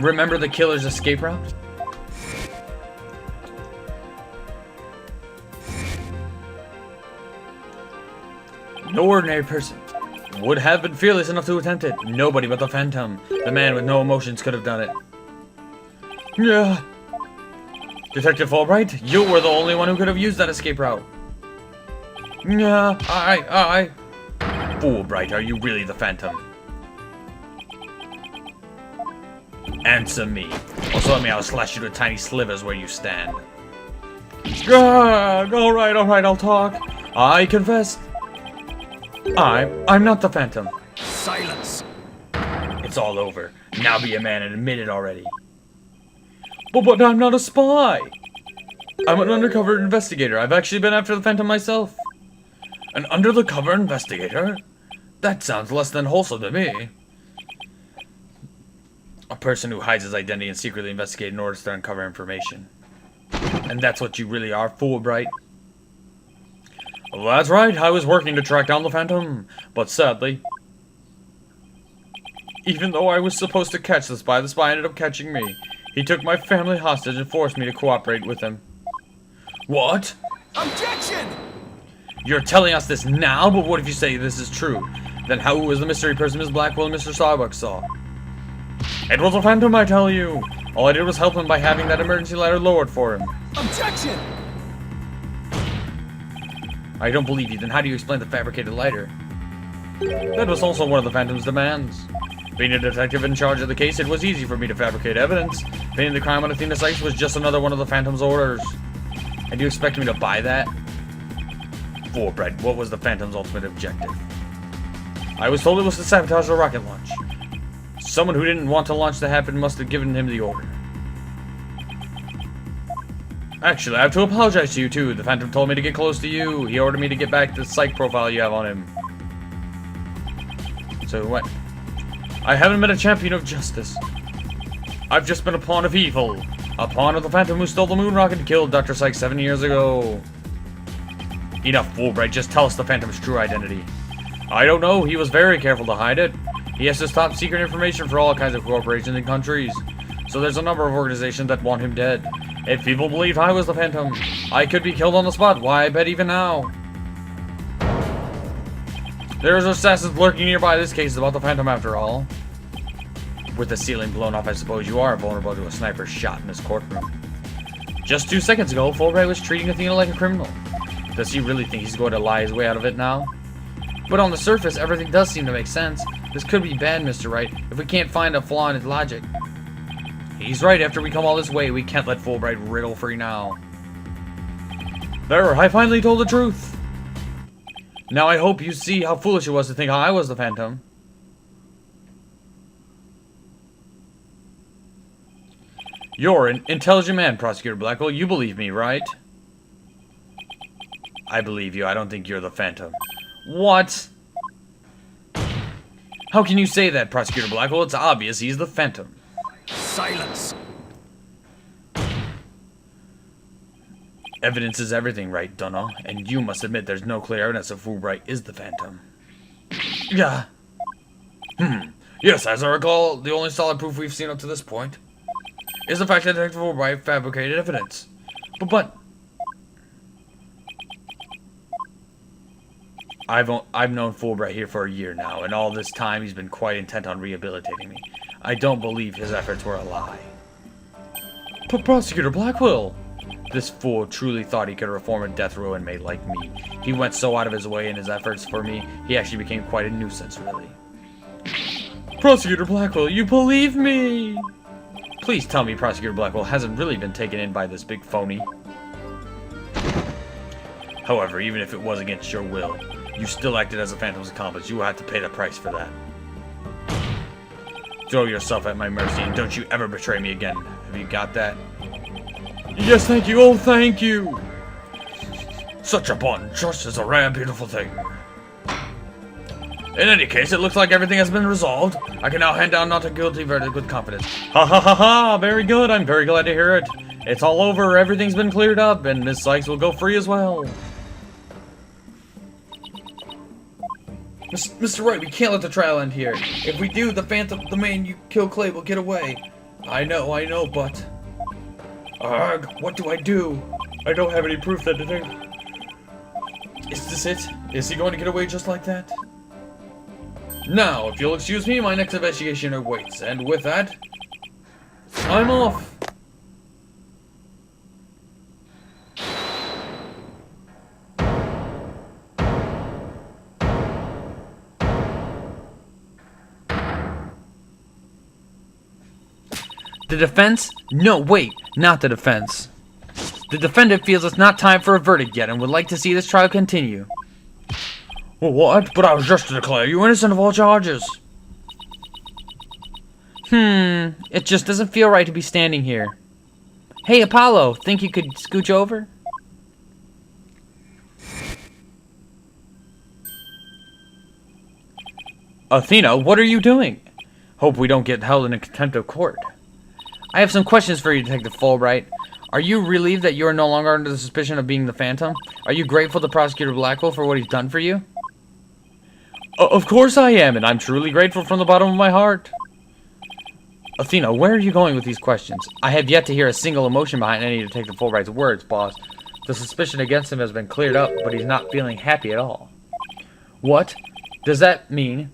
Remember the killer's escape route? No ordinary person would have been fearless enough to attempt it. Nobody but the Phantom, the man with no emotions, could have done it. Yeah. Detective Fulbright, you were the only one who could have used that escape route. Yeah, I. Fulbright, are you really the Phantom? Answer me. Also let me I'll slash you to tiny slivers where you stand. Alright, I'll talk. I confess. I'm not the Phantom. Silence. It's all over. Now be a man and admit it already. But I'm not a spy. I'm an undercover investigator. I've actually been after the Phantom myself. An undercover investigator? That sounds less than wholesome to me. A person who hides his identity and secretly investigates in order to uncover information. And that's what you really are, Fulbright. Well, that's right, I was working to track down the Phantom, but sadly, even though I was supposed to catch the spy ended up catching me. He took my family hostage and forced me to cooperate with him. What? Objection! You're telling us this now, but what if you say this is true? Then how was the mystery person Ms. Blackwell and Mr. Starbucks saw? It was a Phantom, I tell you. All I did was help him by having that emergency ladder lowered for him. Objection! I don't believe you, then how do you explain the fabricated lighter? That was also one of the Phantom's demands. Being a detective in charge of the case, it was easy for me to fabricate evidence. Pinning the crime on Athena Sykes was just another one of the Phantom's orders. And do you expect me to buy that? Fulbright, what was the Phantom's ultimate objective? I was told it was to sabotage the rocket launch. Someone who didn't want to launch the happen must have given him the order. Actually, I have to apologize to you too. The Phantom told me to get close to you. He ordered me to get back the psych profile you have on him. So what? I haven't been a champion of justice. I've just been a pawn of evil. A pawn of the Phantom who stole the moon rocket and killed Dr. Sykes 7 years ago. Enough, Fulbright. Just tell us the Phantom's true identity. I don't know. He was very careful to hide it. He has this top secret information for all kinds of corporations and countries. So there's a number of organizations that want him dead. If people believed I was the Phantom, I could be killed on the spot. Why, I bet even now. There's assassins lurking nearby. This case is about the Phantom after all. With the ceiling blown off, I suppose you are vulnerable to a sniper's shot in this courtroom. Just 2 seconds ago, Fulbright was treating Athena like a criminal. Does he really think he's going to lie his way out of it now? But on the surface, everything does seem to make sense. This could be bad, Mr. Wright, if we can't find a flaw in his logic. He's right, after we come all this way, we can't let Fulbright riddle free now. There, I finally told the truth. Now I hope you see how foolish it was to think I was the Phantom. You're an intelligent man, Prosecutor Blackwell. You believe me, right? I believe you. I don't think you're the Phantom. What? How can you say that, Prosecutor Blackwell? It's obvious he's the Phantom. Silence. Evidence is everything, right, Dunno? And you must admit there's no clear evidence that Fulbright is the Phantom. Yeah. Yes, as I recall, the only solid proof we've seen up to this point is the fact that Detective Wright fabricated evidence. But I've known Fulbright here for a year now, and all this time he's been quite intent on rehabilitating me. I don't believe his efforts were a lie. But Prosecutor Blackwell! This fool truly thought he could reform a death row inmate like me. He went so out of his way in his efforts for me, he actually became quite a nuisance, really. Prosecutor Blackwell, you believe me! Please tell me Prosecutor Blackwell hasn't really been taken in by this big phony. However, even if it was against your will, you still acted as a Phantom's accomplice. You will have to pay the price for that. Throw yourself at my mercy, and don't you ever betray me again. Have you got that? Yes, thank you. Oh, thank you. Such a bond. Trust is a rare, beautiful thing. In any case, it looks like everything has been resolved. I can now hand down not a guilty verdict with confidence. Ha ha ha ha! Very good. I'm very glad to hear it. It's all over. Everything's been cleared up, and Miss Sykes will go free as well. Mr. Wright, we can't let the trial end here. If we do, the Phantom, the man you killed Clay, will get away. I know, but... Ugh, what do I do? I don't have any proof that detective... Is this it? Is he going to get away just like that? Now, if you'll excuse me, my next investigation awaits, and with that, I'm off. The defense? No, wait, not the defense. The defendant feels it's not time for a verdict yet and would like to see this trial continue. What? But I was just to declare you innocent of all charges. It just doesn't feel right to be standing here. Hey, Apollo, think you could scooch over? Athena, what are you doing? Hope we don't get held in contempt of court. I have some questions for you, Detective Fulbright. Are you relieved that you are no longer under the suspicion of being the Phantom? Are you grateful to Prosecutor Blackwell for what he's done for you? Of course I am, and I'm truly grateful from the bottom of my heart. Athena, where are you going with these questions? I have yet to hear a single emotion behind any of Detective Fulbright's words, boss. The suspicion against him has been cleared up, but he's not feeling happy at all. What? Does that mean?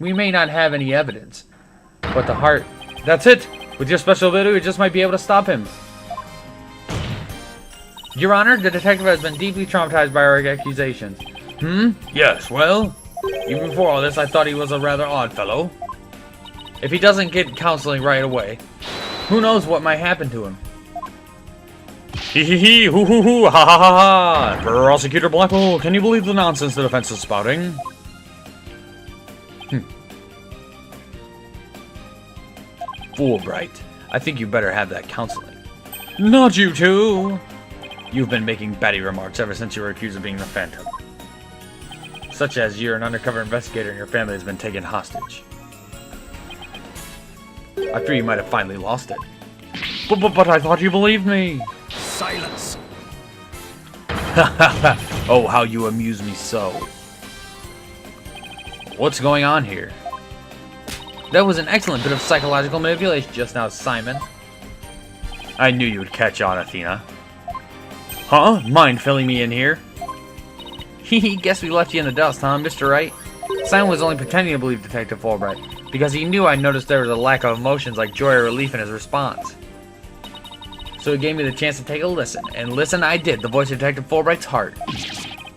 We may not have any evidence, but the heart... That's it! With your special ability, we just might be able to stop him. Your Honor, the detective has been deeply traumatized by our accusations. Yes, well, even before all this, I thought he was a rather odd fellow. If he doesn't get counseling right away, who knows what might happen to him. Hee hee hee, hoo hoo hoo, ha ha ha ha! Prosecutor Blackwell, can you believe the nonsense the defense is spouting? Fulbright, I think you better have that counseling. Not you too! You've been making batty remarks ever since you were accused of being the Phantom. Such as you're an undercover investigator and your family has been taken hostage. I fear you might have finally lost it. But I thought you believed me! Silence! Oh, how you amuse me so. What's going on here? That was an excellent bit of psychological manipulation just now, Simon. I knew you would catch on, Athena. Huh? Mind filling me in here? Hehe, guess we left you in the dust, huh, Mr. Wright? Simon was only pretending to believe Detective Fulbright, because he knew I noticed there was a lack of emotions like joy or relief in his response. So he gave me the chance to take a listen, and listen I did, the voice of Detective Fulbright's heart.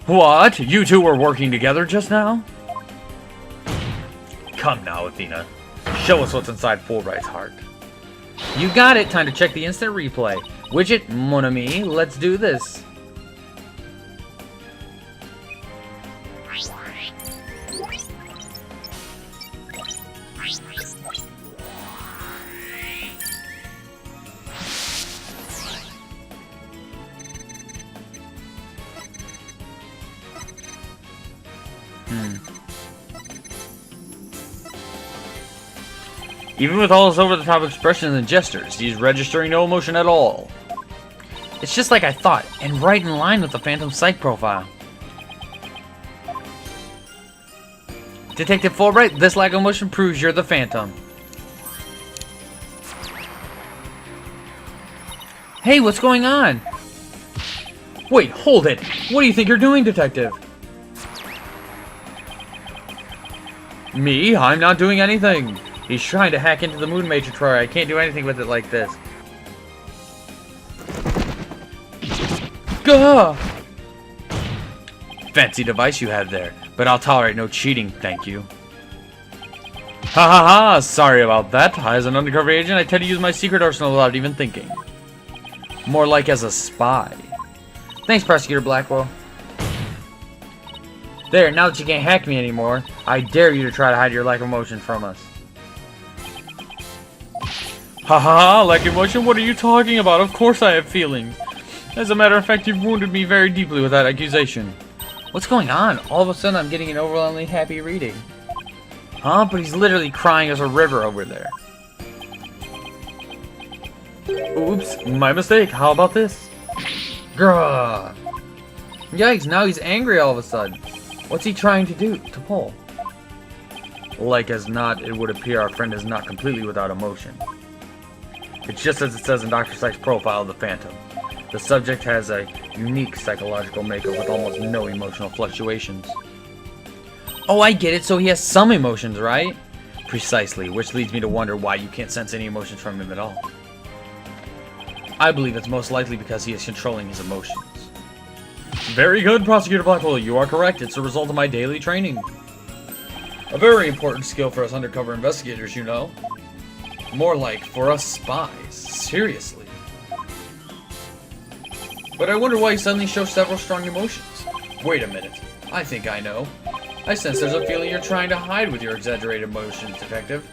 What? You two were working together just now? Come now, Athena. Show us what's inside Fulbright's heart. You got it! Time to check the instant replay. Widget, mon ami, let's do this. Even with all his over-the-top expressions and gestures, he's registering no emotion at all. It's just like I thought, and right in line with the Phantom Psych profile. Detective Fulbright, this lack of emotion proves you're the Phantom. Hey, what's going on? Wait, hold it! What do you think you're doing, Detective? Me? I'm not doing anything. He's trying to hack into the Moon Matrix. I can't do anything with it like this. Gah! Fancy device you have there, but I'll tolerate no cheating, thank you. Ha ha ha! Sorry about that. As an undercover agent, I tend to use my secret arsenal without even thinking. More like as a spy. Thanks, Prosecutor Blackwell. There, now that you can't hack me anymore, I dare you to try to hide your lack of emotion from us. Ha ha ha, lack of emotion? What are you talking about? Of course I have feelings. As a matter of fact, you've wounded me very deeply with that accusation. What's going on? All of a sudden I'm getting an overwhelmingly happy reading. Huh? But he's literally crying as a river over there. Oops, my mistake. How about this? Grrr. Yikes, now he's angry all of a sudden. What's he trying to do? To pull? Like as not, it would appear our friend is not completely without emotion. It's just as it says in Dr. Sykes' profile of the Phantom. The subject has a unique psychological makeup with almost no emotional fluctuations. Oh, I get it, so he has some emotions, right? Precisely, which leads me to wonder why you can't sense any emotions from him at all. I believe it's most likely because he is controlling his emotions. Very good, Prosecutor Blackwell, you are correct. It's a result of my daily training. A very important skill for us undercover investigators, you know. More like for us spies. Seriously. But I wonder why you suddenly show several strong emotions. Wait a minute. I think I know. I sense there's a feeling you're trying to hide with your exaggerated emotions, Detective.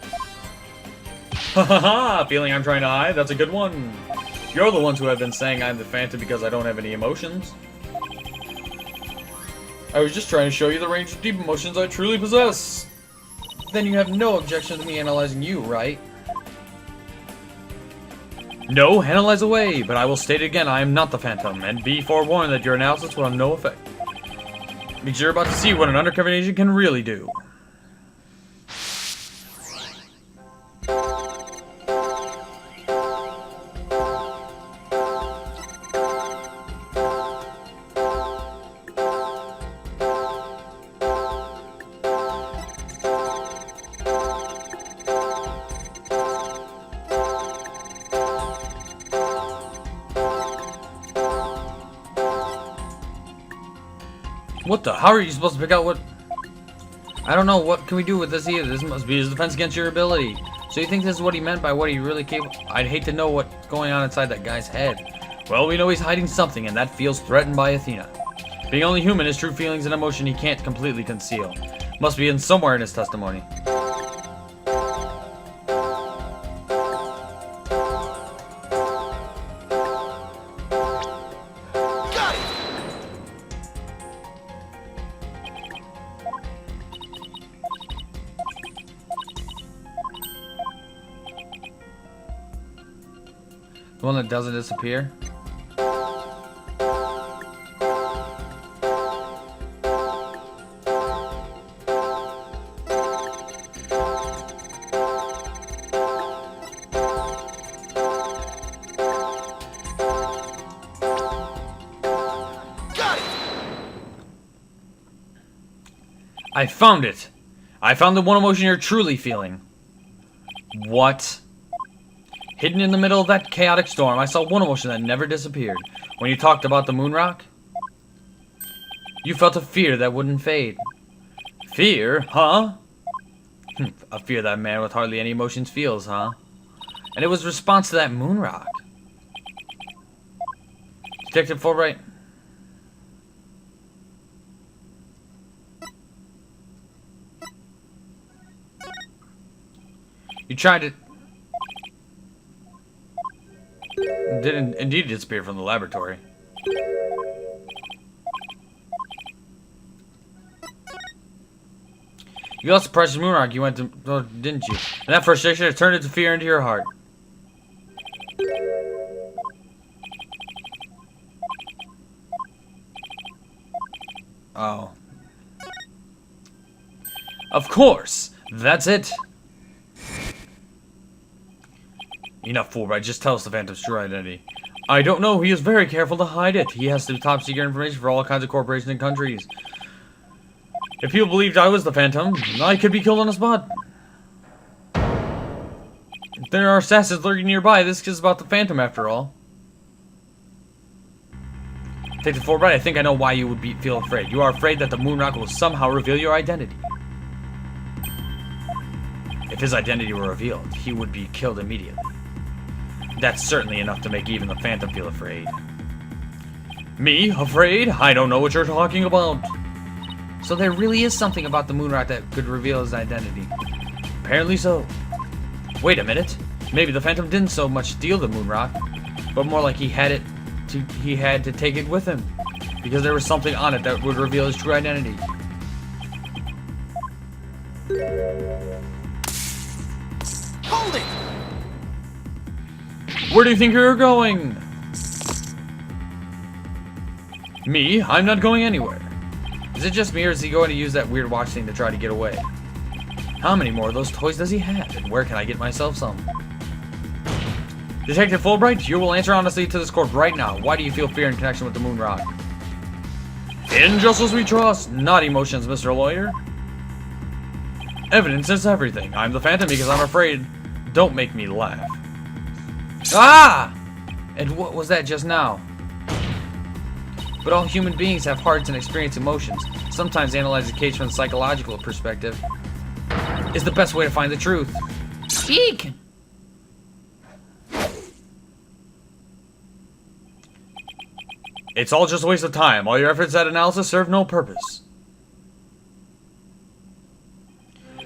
Ha ha ha! Feeling I'm trying to hide? That's a good one. You're the ones who have been saying I'm the Phantom because I don't have any emotions. I was just trying to show you the range of deep emotions I truly possess. Then you have no objection to me analyzing you, right? No, analyze away, but I will state it again, I am not the Phantom, and be forewarned that your analysis will have no effect. Because you're about to see what an undercover agent can really do. What the? How are you supposed to pick out what? I don't know. What can we do with this either? This must be his defense against your ability. So you think this is what he meant by what he really capable? I'd hate to know what's going on inside that guy's head. Well, we know he's hiding something, and that feels threatened by Athena. Being only human, his true feelings and emotion he can't completely conceal. Must be in somewhere in his testimony. The one that doesn't disappear? I found it! I found the one emotion you're truly feeling. What? Hidden in the middle of that chaotic storm, I saw one emotion that never disappeared. When you talked about the moon rock, you felt a fear that wouldn't fade. Fear? Huh? A fear that a man with hardly any emotions feels, huh? And it was response to that moon rock. Detective Fulbright. You tried to... Didn't indeed disappear from the laboratory. You lost the precious moon rock you went to, didn't you? And that frustration has turned into fear into your heart. Oh. Of course! That's it! Enough, Fulbright. Just tell us the Phantom's true identity. I don't know. He is very careful to hide it. He has the top secret information for all kinds of corporations and countries. If people believed I was the Phantom, I could be killed on the spot. There are assassins lurking nearby. This is about the Phantom, after all. Detective Fulbright, I think I know why you would feel afraid. You are afraid that the moon rock will somehow reveal your identity. If his identity were revealed, he would be killed immediately. That's certainly enough to make even the Phantom feel afraid. Me? Afraid? I don't know what you're talking about. So there really is something about the moon rock that could reveal his identity. Apparently so. Wait a minute. Maybe the Phantom didn't so much steal the moon rock, but more like he had to take it with him. Because there was something on it that would reveal his true identity. Hold it! Where do you think you're going? Me? I'm not going anywhere. Is it just me, or is he going to use that weird watch thing to try to get away? How many more of those toys does he have, and where can I get myself some? Detective Fulbright, you will answer honestly to this court right now. Why do you feel fear in connection with the moon rock? In justice we trust, not emotions, Mr. Lawyer. Evidence is everything. I'm the Phantom because I'm afraid. Don't make me laugh. Ah! And what was that just now? But all human beings have hearts and experience emotions. Sometimes analyzing the case from a psychological perspective is the best way to find the truth. Speak! It's all just a waste of time. All your efforts at analysis serve no purpose.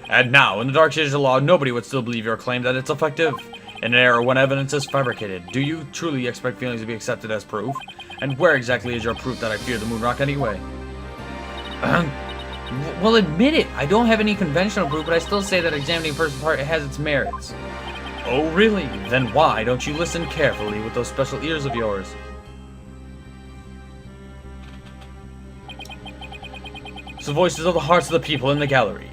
And now, in the dark ages of law, nobody would still believe your claim that it's effective. In an era when evidence is fabricated, do you truly expect feelings to be accepted as proof? And where exactly is your proof that I fear the moon rock anyway? Well, admit it. I don't have any conventional proof, but I still say that examining a person's heart has its merits. Oh, really? Then why don't you listen carefully with those special ears of yours? The voices of the hearts of the people in the gallery.